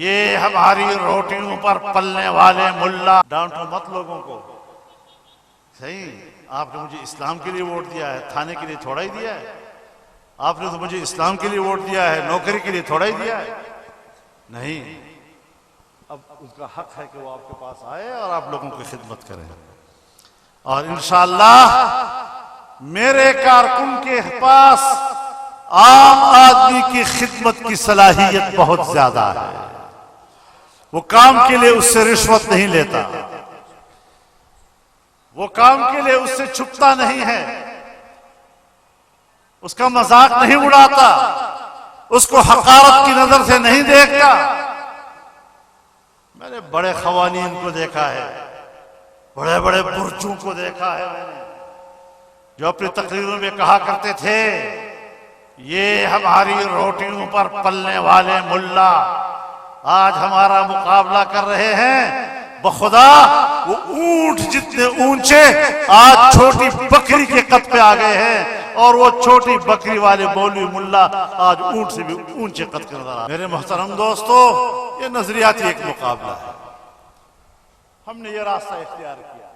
ये हमारी रोटियों पर पलने वाले मुल्ला। डांटो मत लोगों को। सही, आपने मुझे इस्लाम के लिए वोट दिया है, थाने के लिए थोड़ा ही दिया है। आपने तो मुझे इस्लाम के लिए वोट दिया है, नौकरी के लिए थोड़ा ही दिया है। नहीं, अब उसका हक है कि वो आपके पास आए और आप लोगों की खिदमत करें। और इंशाअल्लाह मेरे कारकुन के पास आम आदमी की खिदमत की सलाहियत बहुत ज्यादा है। वो काम के लिए उससे रिश्वत नहीं लेता, वो काम के लिए उससे छुपता नहीं है, उसका मजाक नहीं उड़ाता, उसको हकारत की नजर से नहीं देखता। मैंने बड़े खवानीन को देखा है, बड़े बड़े बुर्जों को देखा है मैंने, जो अपनी तकरीरों में कहा करते थे ये हमारी रोटियों पर पलने वाले मुल्ला आज हमारा मुकाबला कर रहे हैं। बखुदा वो ऊंट जितने ऊंचे आज छोटी बकरी के कद पे आ गए हैं, और वो छोटी बकरी वाले मौलवी मुल्ला आज ऊंट से भी ऊंचे कद के नजर आ। मेरे मोहतरम दोस्तों, ये नजरियाती एक मुकाबला है। हमने ये रास्ता इख्तियार किया,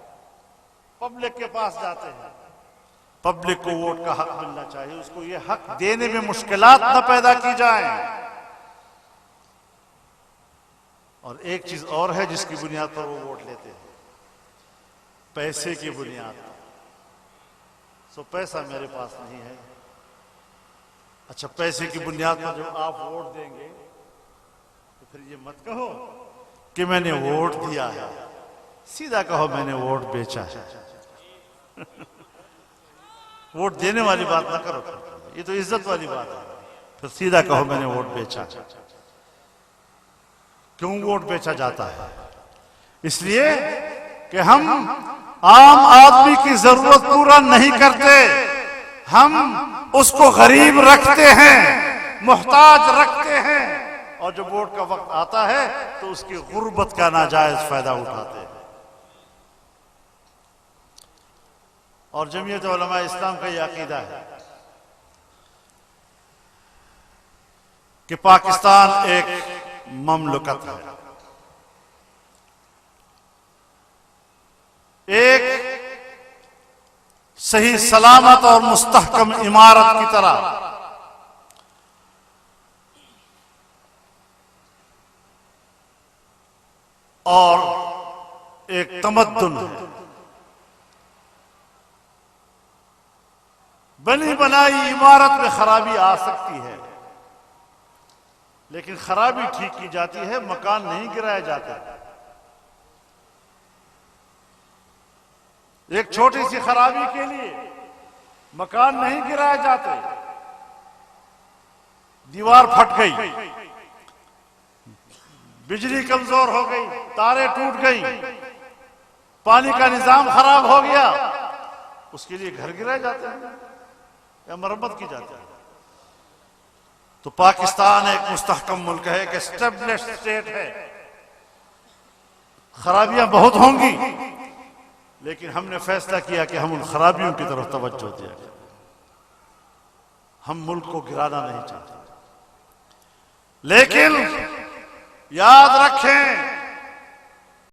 पब्लिक के पास जाते हैं, पब्लिक को वोट का हक मिलना चाहिए, उसको ये हक देने में मुश्किलात न पैदा की जाए। और एक चीज और है जिसकी बुनियाद पर वो वोट लेते हैं, पैसे की बुनियाद पर। सो पैसा मेरे पास नहीं है, अच्छा पैसे की बुनियाद पर जब आप वोट देंगे तो फिर ये मत कहो कि मैंने वोट दिया है, सीधा कहो मैंने वोट बेचा है। वोट देने वाली बात ना करो, ये तो इज्जत वाली बात है। फिर सीधा कहो मैंने वोट बेचा। क्यों वोट बेचा जाता है? इसलिए कि हम आम आदमी की जरूरत पूरा नहीं करते, हम उसको गरीब रखते हैं, मोहताज रखते हैं, और जब वोट का वक्त आता है तो उसकी गुर्बत का नाजायज फायदा उठाते हैं। और जमीयत उलमा इस्लाम का यह अकीदा है कि पाकिस्तान एक ममलकत है, एक सही सलामत और मुस्तहकम इमारत की तरह और एक तमद्दुन है। बनी बनाई इमारत में खराबी आ सकती है, लेकिन खराबी ठीक की जाती है, मकान नहीं गिराया जाता। एक छोटी सी खराबी के लिए मकान नहीं गिराए जाते। दीवार फट गई, बिजली कमजोर हो गई, तारे टूट गई, पानी का निजाम खराब हो गया, उसके लिए घर गिराए जाते हैं या मरम्मत की जाती है। तो पाकिस्तान एक मुस्तहकम मुल्क है, एक एस्टेब्लिश्ड स्टेट है। खराबियां बहुत होंगी, लेकिन हमने फैसला किया कि हम उन खराबियों की तरफ तवज्जो दें। हम मुल्क को गिराना नहीं चाहते, लेकिन याद रखें